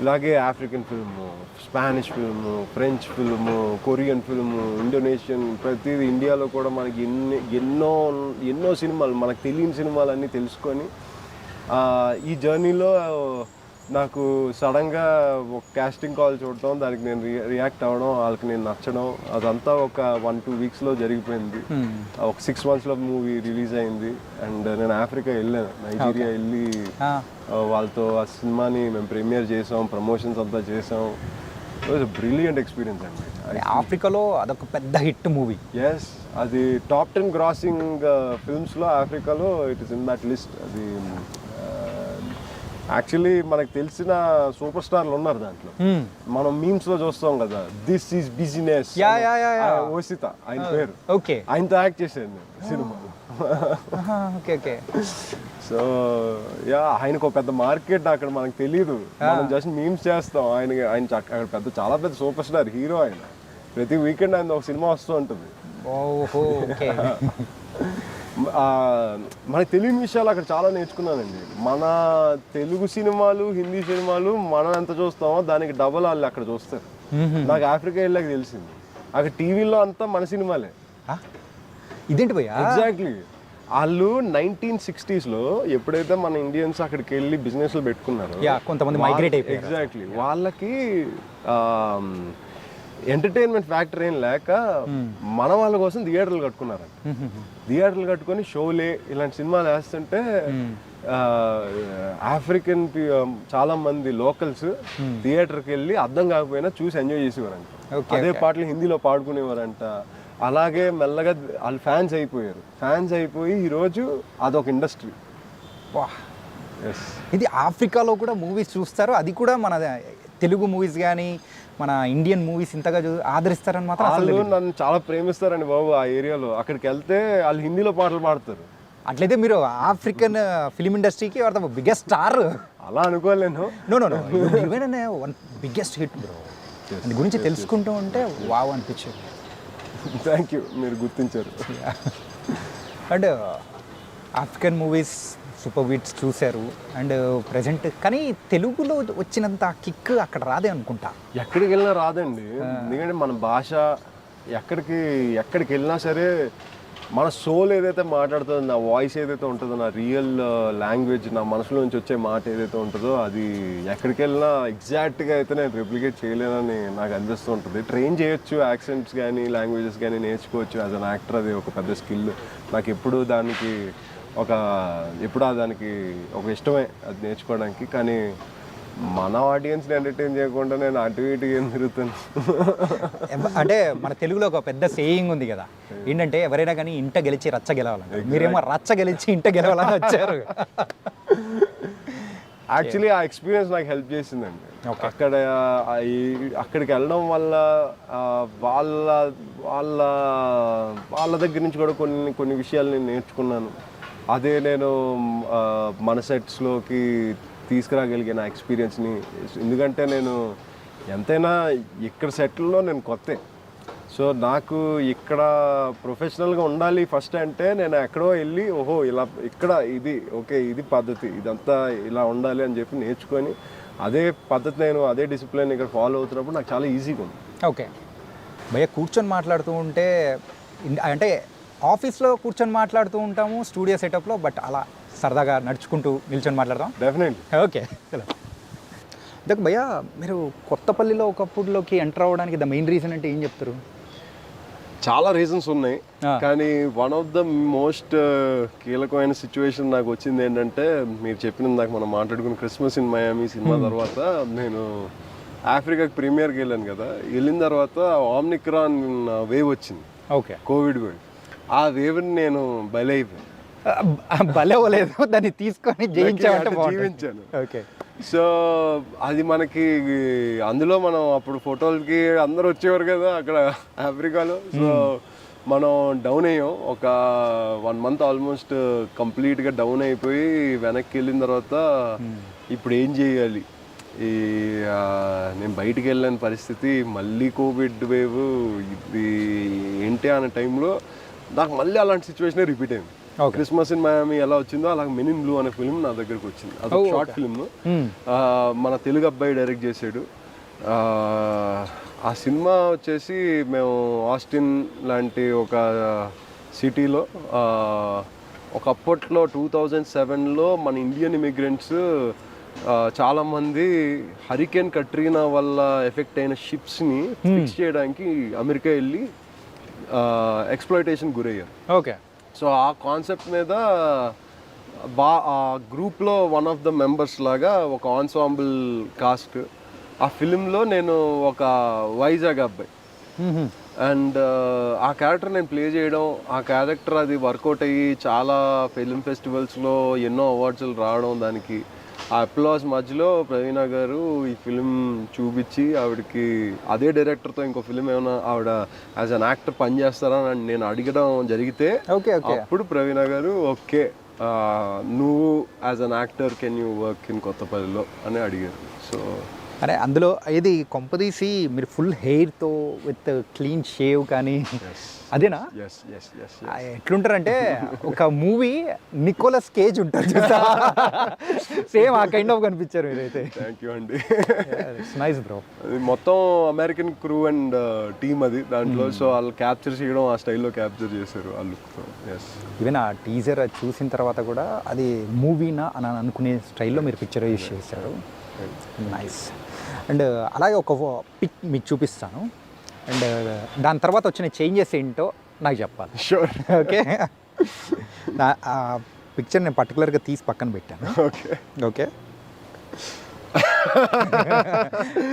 ఇలాగే African film, Spanish film, French film, Korean film, Indonesian, ప్రతిదీ ఇండియాలో కూడా మనకి ఎన్నో సినిమాలు, మనకు తెలియని సినిమాలన్నీ తెలుసుకొని ఈ జర్నీలో నాకు సడన్గా ఒక కాస్టింగ్ కాల్ చూడటం, దానికి నేను రియాక్ట్ అవ్వడం, వాళ్ళకి నేను నచ్చడం, అదంతా ఒక 1-2 weeksలో జరిగిపోయింది. ఒక 6 monthsలో మూవీ రిలీజ్ అయింది. అండ్ నేను ఆఫ్రికా వెళ్ళాను, నైజీరియా వెళ్ళి వాళ్ళతో ఆ సినిమాని మేము ప్రీమియర్ చేసాం, ప్రమోషన్స్ అంతా చేసాం. ఇట్ వాజ్ బ్రిలియంట్ ఎక్స్పీరియన్స్ అండి. ఆఫ్రికాలో అదొక పెద్ద హిట్ మూవీ. ఎస్, అది టాప్ 10 గ్రాసింగ్ ఫిల్మ్స్లో ఆఫ్రికాలో it is in that list. అది యాక్చువల్లీ మనకు తెలిసిన సూపర్ స్టార్లు ఉన్నారు దాంట్లో. మనం మీమ్స్ లో చూస్తాం కదా, దిస్ ఈజ్ బిజినెస్, ఓసిత ఆయన పేరు. ఓకే. ఆయనతో యాక్ట్ చేశాను నేను సినిమాలో. సో యా, ఆయనకు ఒక పెద్ద మార్కెట్ అక్కడ మనకు తెలియదు, మనం జస్ట్ మీమ్స్ చేస్తాం. ఆయన అక్కడ చాలా పెద్ద సూపర్ స్టార్ హీరో ఆయన. ప్రతి వీకెండ్ ఆయన ఒక సినిమా వస్తూ ఉంటుంది. ఓహో ఓకే. మనకి తెలియని విషయాలు అక్కడ చాలా నేర్చుకున్నానండి. మన తెలుగు సినిమాలు, హిందీ సినిమాలు మనం ఎంత చూస్తామో దానికి డబల్ వాళ్ళు అక్కడ చూస్తారు. నాకు ఆఫ్రికా వెళ్ళాక తెలిసింది అక్కడ టీవీలో అంతా మన సినిమాలే. ఇదేంటి భయ్యా? ఎగ్జాక్ట్లీ. వాళ్ళు 1960s ఎప్పుడైతే మన ఇండియన్స్ అక్కడికి వెళ్ళి బిజినెస్లు పెట్టుకున్నారో కొంతమంది మైగ్రేట్ అయిపోయారు. ఎగ్జాక్ట్లీ. వాళ్ళకి ఎంటర్టైన్మెంట్ ఫ్యాక్టర్ ఏం లేక మన వాళ్ళ కోసం థియేటర్లు కట్టుకున్నారంట. థియేటర్లు కట్టుకొని షోలే ఇలాంటి సినిమాలు వేస్తుంటే ఆఫ్రికన్ చాలా మంది లోకల్స్ థియేటర్కి వెళ్ళి అర్థం కాకపోయినా చూసి ఎంజాయ్ చేసేవారంట. అదే పాటలు హిందీలో పాడుకునేవారంట. అలాగే మెల్లగా వాళ్ళు ఫ్యాన్స్ అయిపోయారు. ఫ్యాన్స్ అయిపోయి ఈరోజు అదొక ఇండస్ట్రీ. ఇది ఆఫ్రికాలో కూడా మూవీస్ చూస్తారు, అది కూడా మన తెలుగు మూవీస్ కానీ మన ఇండియన్ మూవీస్ ఇంతగా ఆదరిస్తారని మాత్రం వాళ్ళు నన్ను చాలా ప్రేమిస్తారండి బాబు. ఆ ఏరియాలో అక్కడికి వెళ్తే వాళ్ళు హిందీలో పాటలు పాడతారు. అట్లయితే మీరు ఆఫ్రికన్ ఫిలిం ఇండస్ట్రీకి ఆర్ ద బిగ్గెస్ట్ స్టార్. అలా అనుకోలేను. No no no one biggest hit bro. దాని గురించి తెలుసుకుంటూ ఉంటే వావ్ అనిపించింది. థ్యాంక్ యూ, మీరు గుర్తించారు. And African movies super hits చూశారు అండ్ ప్రజెంట్, కానీ తెలుగులో వచ్చినంత కిక్ అక్కడ రాదే అనుకుంటా. ఎక్కడికి వెళ్ళినా రాదండి. ఎందుకంటే మన భాష ఎక్కడికి వెళ్ళినా సరే మన సోల్ ఏదైతే మాట్లాడుతుందో, నా వాయిస్ ఏదైతే ఉంటుందో, నా రియల్ లాంగ్వేజ్, నా మనసులో నుంచి వచ్చే మాట ఏదైతే ఉంటుందో అది ఎక్కడికి వెళ్ళినా ఎగ్జాక్ట్గా అయితే నేను రెప్లికేట్ చేయలేనని నాకు అనిపిస్తూ ఉంటుంది. ట్రైన్ చేయొచ్చు, యాక్సెంట్స్ కానీ లాంగ్వేజెస్ కానీ నేర్చుకోవచ్చు. యాజ్ అన్ యాక్టర్ అది ఒక పెద్ద స్కిల్. నాకు ఎప్పుడు దానికి ఒక ఇష్టమే అది నేర్చుకోవడానికి. కానీ మన ఆడియన్స్ని ఎంటర్టైన్ చేయకుండా నేను అటు ఇటు ఏం తిరుగుతాను. అంటే మన తెలుగులో ఒక పెద్ద సేయింగ్ ఉంది కదా, ఏంటంటే ఎవరైనా కానీ ఇంట గెలిచి రచ్చ గెలవాలని, మీరేమో రచ్చ గెలిచి ఇంట గెలవాలని వచ్చారు. యాక్చువల్లీ ఆ ఎక్స్పీరియన్స్ నాకు హెల్ప్ చేసిందండి. అక్కడికి వెళ్ళడం వల్ల వాళ్ళ దగ్గర నుంచి కూడా కొన్ని విషయాలు నేను నేర్చుకున్నాను. అదే నేను మన సెట్స్లోకి తీసుకురాగలిగిన ఎక్స్పీరియన్స్ని. ఎందుకంటే నేను ఎంతైనా ఇక్కడ సెటిల్లో నేను కొత్తే. సో నాకు ఇక్కడ ప్రొఫెషనల్గా ఉండాలి ఫస్ట్ అంటే నేను ఎక్కడో వెళ్ళి ఓహో ఇలా ఇక్కడ ఇది ఓకే ఇది పద్ధతి ఇదంతా ఇలా ఉండాలి అని చెప్పి నేర్చుకొని అదే పద్ధతి నేను అదే డిసిప్లిన్ ఇక్కడ ఫాలో అవుతున్నప్పుడు నాకు చాలా ఈజీగా ఉంది. ఓకే భయ్య, కూర్చొని మాట్లాడుతూ ఉంటే అంటే ఆఫీస్లో కూర్చొని మాట్లాడుతూ ఉంటాము స్టూడియో సెటప్లో, బట్ అలా సరదాగా నడుచుకుంటూ నిల్చొని మాట్లాడదాం. డెఫినెట్లీ. ఓకే ఇదొక భయ్య, మీరు కొత్తపల్లిలో ఒకప్పుడులోకి ఎంటర్ అవ్వడానికి ద మెయిన్ రీజన్ అంటే ఏం చెప్తారు? చాలా రీజన్స్ ఉన్నాయి, కానీ వన్ ఆఫ్ ద మోస్ట్ కీలకమైన సిచ్యువేషన్ నాకు వచ్చింది ఏంటంటే మీరు చెప్పిన నాకు మనం మాట్లాడుకున్న క్రిస్మస్ ఇన్ మయామి సినిమా తర్వాత నేను ఆఫ్రికాకి ప్రీమియర్కి వెళ్ళాను కదా. వెళ్ళిన తర్వాత ఆమ్నిక్రాన్ వేవ్ వచ్చింది. Okay, Covid wave. ఆ వేవ్ని నేను బలైపోయాను. బలవలేదు, దాన్ని తీసుకొని జీవించాను. ఓకే, సో అది మనకి అందులో మనం అప్పుడు ఫోటోలకి అందరూ వచ్చేవారు కదా అక్కడ ఆఫ్రికాలో. సో మనం డౌన్ అయ్యాం. ఒక 1 month ఆల్మోస్ట్ కంప్లీట్గా డౌన్ అయిపోయి వెనక్కి వెళ్ళిన తర్వాత ఇప్పుడు ఏం చేయాలి, నేను బయటికి వెళ్ళని పరిస్థితి, మళ్ళీ కోవిడ్ వేవ్, ఇది ఏంటి అనే టైంలో నాకు మళ్ళీ అలాంటి సిచ్యువేషనే రిపీట్ అయింది. క్రిస్మస్ ఇన్ మయామి ఎలా వచ్చిందో అలా మెన్ ఇన్ బ్లూ అనే ఫిల్మ్ నా దగ్గరకు వచ్చింది. అదొక షార్ట్ ఫిల్మ్, మన తెలుగు అబ్బాయి డైరెక్ట్ చేశాడు. ఆ సినిమా వచ్చేసి మేము ఆస్టిన్ లాంటి ఒక సిటీలో ఒకప్పట్లో 2007లో మన ఇండియన్ ఇమిగ్రెంట్స్ చాలామంది హరికేన్ కట్రీనా వల్ల ఎఫెక్ట్ అయిన షిప్స్ని ఫిక్స్ చేయడానికి అమెరికా వెళ్ళి ఎక్స్ప్లాయిటేషన్ గురయ్యారు. ఓకే, సో ఆ కాన్సెప్ట్ మీద ఆ గ్రూప్లో వన్ ఆఫ్ ద మెంబర్స్ లాగా ఒక ఆన్సాంబుల్ కాస్ట్. ఆ ఫిలింలో నేను ఒక వైజాగ్ అబ్బాయి అండ్ ఆ క్యారెక్టర్ నేను ప్లే చేయడం, ఆ క్యారెక్టర్ అది వర్కౌట్ అయ్యి చాలా ఫిలిం ఫెస్టివల్స్లో ఎన్నో అవార్డ్స్లు రావడం, దానికి ఆ అప్లాస్ మధ్యలో ప్రవీణ గారు ఈ ఫిలిం చూపించి ఆవిడకి అదే డైరెక్టర్తో ఇంకో ఫిలిం ఏమైనా ఆవిడ యాజ్ అన్ యాక్టర్ పనిచేస్తారా అని నేను అడగడం జరిగితే అప్పుడు ప్రవీణ గారు ఓకే నువ్వు as an actor can you work in కొత్తపల్లిలో అని అడిగారు. సో అరే అందులో ఏది కొంపదీసి మీరు ఫుల్ హెయిర్తో విత్ క్లీన్ షేవ్ కానీ అదేనా? ఎస్ ఎస్ ఎస్ ఎట్లుంటారంటే ఒక మూవీ నికోలస్ కేజ్ ఉంటారు చూసా, సేమ్ ఆ కైండ్ ఆఫ్ కనిపించారు మీరైతే. థ్యాంక్ యూ అండి. Nice bro. అది మొత్తం అమెరికన్ క్రూ అండ్ టీమ్ అది దాంట్లో, సో వాళ్ళు క్యాప్చర్ చేయడం ఆ స్టైల్లో క్యాప్చర్ చేశారు ఆ లుక్తో. ఎస్, ఈవెన్ ఆ టీజర్ చూసిన తర్వాత కూడా అది మూవీనా అని అనుకునే స్టైల్లో మీరు పిక్చరైజ్ చేశారు. నైస్. అండ్ అలాగే ఒక పిక్ మీకు చూపిస్తాను, అండ్ దాని తర్వాత వచ్చిన చేంజెస్ ఏంటో నాకు చెప్పాలి. షూర్. ఓకే, ఆ పిక్చర్ నేను పర్టికులర్గా తీసి పక్కన పెట్టాను. Okay okay,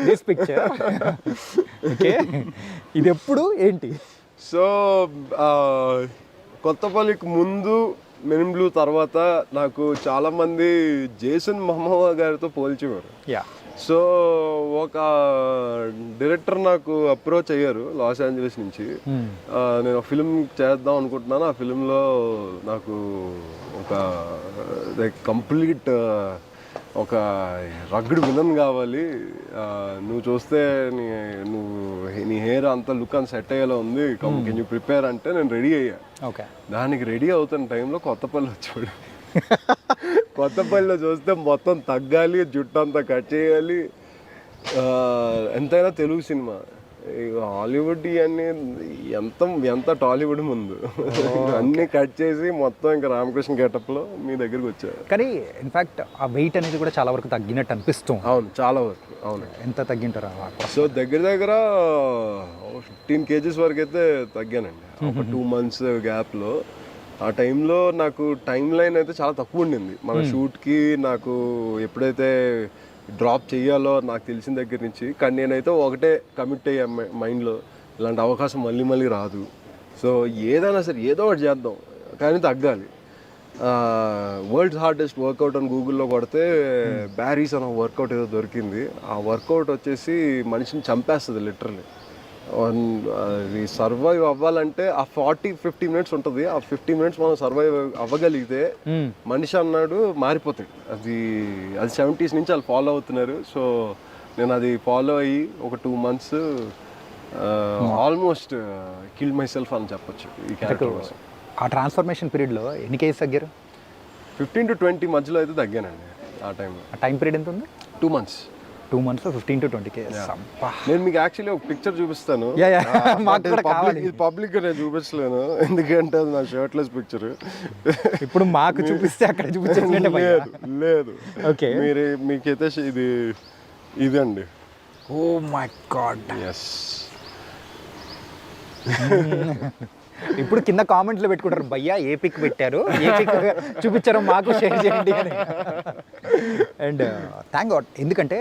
this picture. Okay, ఇది ఎప్పుడు ఏంటి? సో కొత్తపల్లికి ముందు మెన్ బ్లూ తర్వాత నాకు చాలామంది జేసన్ మొహమ్మా గారితో పోల్చేవారు. యా. సో ఒక డైరెక్టర్ నాకు అప్రోచ్ అయ్యారు లాస్ ఏంజలీస్ నుంచి. నేను ఒక ఫిల్మ్ చేద్దాం అనుకుంటున్నాను, ఆ ఫిల్మ్లో నాకు ఒక కంప్లీట్ ఒక రగ్గుడు విలన్ కావాలి, నువ్వు చూస్తే నీ హెయిర్ అంత లుక్ అంత సెట్ అయ్యేలా ఉంది, కెన్ యూ ప్రిపేర్ అంటే నేను రెడీ అయ్యా. ఓకే, దానికి రెడీ అవుతున్న టైంలో కొత్తపల్లి వచ్చాడు. కొత్తపల్లిలో చూస్తే మొత్తం తగ్గాలి, జుట్టు అంతా కట్ చేయాలి. ఎంతైనా తెలుగు సినిమా, హాలీవుడ్ ఇవన్నీ ఎంత టాలీవుడ్ ముందు అన్నీ కట్ చేసి మొత్తం ఇంకా రామకృష్ణ గెటప్లో మీ దగ్గరికి వచ్చారు. కానీ ఇన్ఫ్యాక్ట్ ఆ వెయిట్ అనేది కూడా చాలా వరకు తగ్గినట్టు అనిపిస్తుంది. అవును, చాలా వరకు. అవును. ఎంత తగ్గింటారా? సో దగ్గర 15 kgs వరకు అయితే తగ్గానండి ఒక 2 months గ్యాప్లో. ఆ టైంలో నాకు టైం లైన్ అయితే చాలా తక్కువ ఉండింది మన షూట్కి. నాకు ఎప్పుడైతే డ్రాప్ చేయాలో నాకు తెలిసిన దగ్గర నుంచి, కానీ నేనైతే ఒకటే కమిట్ అయ్యా మైండ్లో, ఇలాంటి అవకాశం మళ్ళీ రాదు, సో ఏదైనా సరే ఏదో ఒకటి చేద్దాం కానీ తగ్గాలి. వరల్డ్స్ హార్డెస్ట్ వర్కౌట్ అని గూగుల్లో కొడితే బ్యారీస్ అనే వర్కౌట్ ఏదో దొరికింది. ఆ వర్కౌట్ వచ్చేసి మనిషిని చంపేస్తుంది లిటరల్లీ. అది సర్వైవ్ అవ్వాలంటే ఆ 40-50 minutes ఉంటుంది. ఆ 50 minutes మనం సర్వైవ్ అవ్వగలిగితే మనిషి అన్నాడు మారిపోతాడు. అది 70s నుంచి వాళ్ళు ఫాలో అవుతున్నారు. సో నేను అది ఫాలో అయ్యి ఒక 2 months almost kill my self అని చెప్పొచ్చు ఈ క్యారెక్టర్ కోసం. ఆ ట్రాన్స్ఫర్మేషన్ పీరియడ్లో ఎన్ని కేజీస్ తగ్గారు? 15 to 20 మధ్యలో అయితే తగ్గానండి ఆ టైంలో. ఆ టైం పీరియడ్ ఎంత ఉంది? 2 months. 2 months 15 to 20 kgs. నేను మీకు యాక్చువల్లీ ఒక పిక్చర్ చూపిస్తాను. ఇది పబ్లిక్ నేను చూపించలేను ఎందుకంటే అది నా షర్ట్లెస్ పిక్చర్. ఇప్పుడు మాకు చూపిస్తే అక్కడ చూపించండి. లేదు. ఓకే, మీకైతే ఇదండి. Oh my God. ఎస్. ఇప్పుడు కింద కామెంట్స్లో పెట్టుకుంటారు, భయ్యా ఏ పిక్ పెట్టారు, ఏ పిక్ చూపించారో మాకు షేర్ చేయండి అని. అండ్ థ్యాంక్ గాడ్, ఎందుకంటే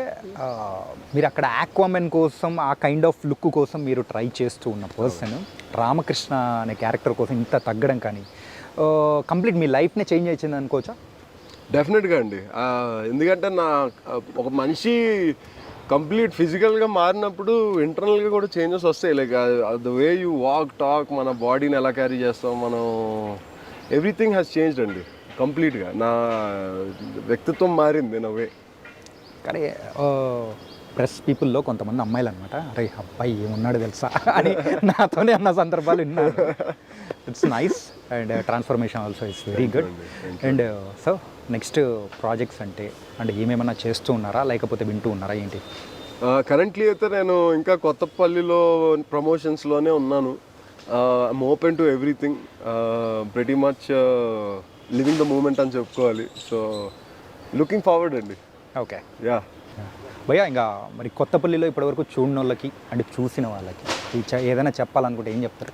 మీరు అక్కడ ఆక్వామెన్ కోసం ఆ కైండ్ ఆఫ్ లుక్ కోసం మీరు ట్రై చేస్తూ ఉన్న పర్సన్ రామకృష్ణ అనే క్యారెక్టర్ కోసం ఇంత తగ్గడం కానీ కంప్లీట్ మీ లైఫ్నే చేంజ్ చేసింది అనుకోవచ్చా? డెఫినెట్గా అండి. ఎందుకంటే ఒక మనిషి కంప్లీట్ ఫిజికల్గా మారినప్పుడు ఇంటర్నల్గా కూడా చేంజెస్ వస్తాయి. Like the way you walk, talk, మన బాడీని ఎలా క్యారీ చేస్తాం మనం, ఎవ్రీథింగ్ హ్యాస్ చేంజ్డ్ అండి కంప్లీట్గా. నా వ్యక్తిత్వం మారింది ఇన్ అ వే. కానీ ప్రెస్ పీపుల్లో కొంతమంది అమ్మాయిలు అనమాట, అరే అబ్బాయి ఏమున్నాడు తెలుసా అని నాతోనే అన్న సందర్భాలు విన్నారు. It's nice and transformation also it's very good. And so next projects అంటే ఏమేమన్నా చేస్తూ ఉన్నారా లేకపోతే వింటూ ఉన్నారా ఏంటి? కరెంట్లీ అయితే నేను ఇంకా కొత్తపల్లిలో ప్రమోషన్స్లోనే ఉన్నాను. I'm open to everything, pretty much living the moment అని చెప్పుకోవాలి. సో లుకింగ్ ఫార్వర్డ్ అండి. ఓకే, యా భయ్యా. ఇంకా మరి కొత్తపల్లిలో ఇప్పటివరకు చూడని వాళ్ళకి అంటే చూసిన వాళ్ళకి ఏదైనా చెప్పాలనుకుంటే ఏం చెప్తారు?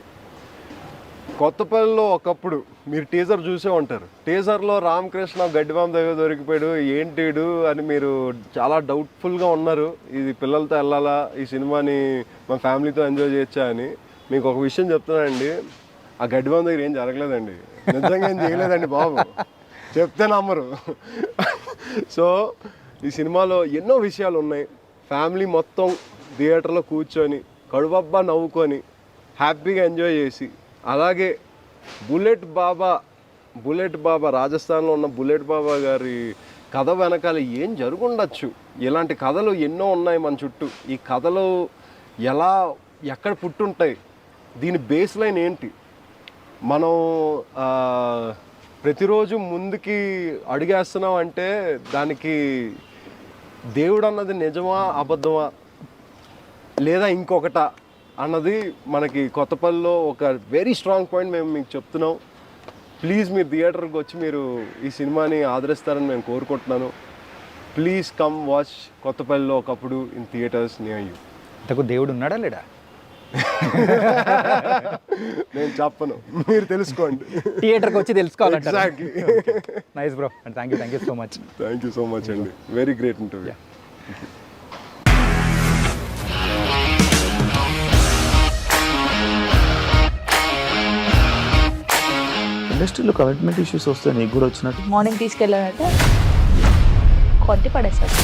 కొత్తపల్లిలో ఒకప్పుడు మీరు టీజర్ చూసే ఉంటారు. టీజర్లో రామకృష్ణ గడ్డిబామ్ దగ్గర దొరికిపోయాడు ఏంటిడు అని మీరు చాలా డౌట్ఫుల్గా ఉన్నారు. ఇది పిల్లలతో వెళ్ళాలా, ఈ సినిమాని మా ఫ్యామిలీతో ఎంజాయ్ చేయొచ్చా అని. మీకు ఒక విషయం చెప్తున్నానండి, ఆ గడ్డిబామ్ దగ్గర ఏం జరగలేదండి, నిజంగా ఏం చేయలేదండి బాబు, చెప్తే నమ్మరు. సో ఈ సినిమాలో ఎన్నో విషయాలు ఉన్నాయి. ఫ్యామిలీ మొత్తం థియేటర్లో కూర్చొని కడుపబ్బా నవ్వుకొని హ్యాపీగా ఎంజాయ్ చేసి, అలాగే బుల్లెట్ బాబా రాజస్థాన్లో ఉన్న బుల్లెట్ బాబా గారి కథ వెనకాల ఏం జరుగుండొచ్చు ఇలాంటి కథలు ఎన్నో ఉన్నాయి మన చుట్టూ. ఈ కథలు ఎక్కడ పుట్టుంటాయి, దీని బేస్ లైన్ ఏంటి, మనం ప్రతిరోజు ముందుకి అడుగేస్తున్నాం అంటే దానికి దేవుడు అన్నది నిజమా అబద్ధమా లేదా ఇంకొకట అన్నది మనకి కొత్తపల్లిలో ఒక వెరీ స్ట్రాంగ్ పాయింట్ మేము మీకు చెప్తున్నాం. ప్లీజ్ మీరు థియేటర్కి వచ్చి మీరు ఈ సినిమాని ఆదరిస్తారని మేము కోరుకుంటున్నాను. ప్లీజ్ కమ్ వాచ్ కొత్తపల్లిలో ఒకప్పుడు ఇన్ థియేటర్స్ నియర్ యూ. ఇంతకు దేవుడు ఉన్నాడా లేడా? నేను చెప్పను, మీరు తెలుసుకోండి. థియేటర్కి వచ్చి తెలుసుకోవాలంటే. Exactly. Nice bro, and thank you so much. Thank you so much అండి, వెరీ గ్రేట్ ఇంటర్వ్యూ. ఇండస్ట్రీలో కమిట్మెంట్ ఇష్యూస్ వస్తే నీకు కూడా వచ్చినట్టు? మార్నింగ్ తీసుకెళ్ళానంటే కొట్టి పడేస్తారు.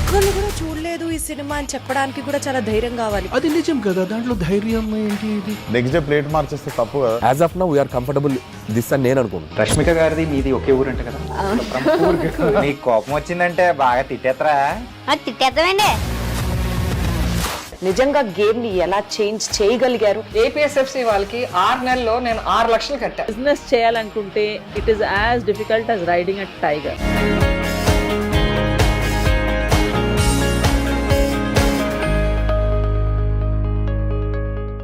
ఒక్కళ్ళు కూడా చూడలేదు ఈ సినిమా అని చెప్పడానికి కూడా చాలా ధైర్యం కావాలి. అది నిజం కదా, దాంట్లో ధైర్యం ఏంటి? ఇది నెక్స్ట్ డే ప్లేట్ మార్చేస్తే తప్పు కదా. As of now we're comfortable this అని నేను అనుకుంటున్నాను. రష్మిక గారిది మీది ఒకే ఊరు అంట కదా? నీకు కోపం వచ్చిందంటే బాగా తిట్టేత్తరా? తిట్టేద్దామండి. నిజంగా గేమ్ ని ఎలా చేంజ్ చేయగలిగారు? ఏపీఎస్ఎఫ్సి వాళ్ళకి 6 నెలల్లో నేను 6 లక్షలు కట్టా. బిజినెస్ చేయాలనుకుంటే it is as difficult as riding a tiger.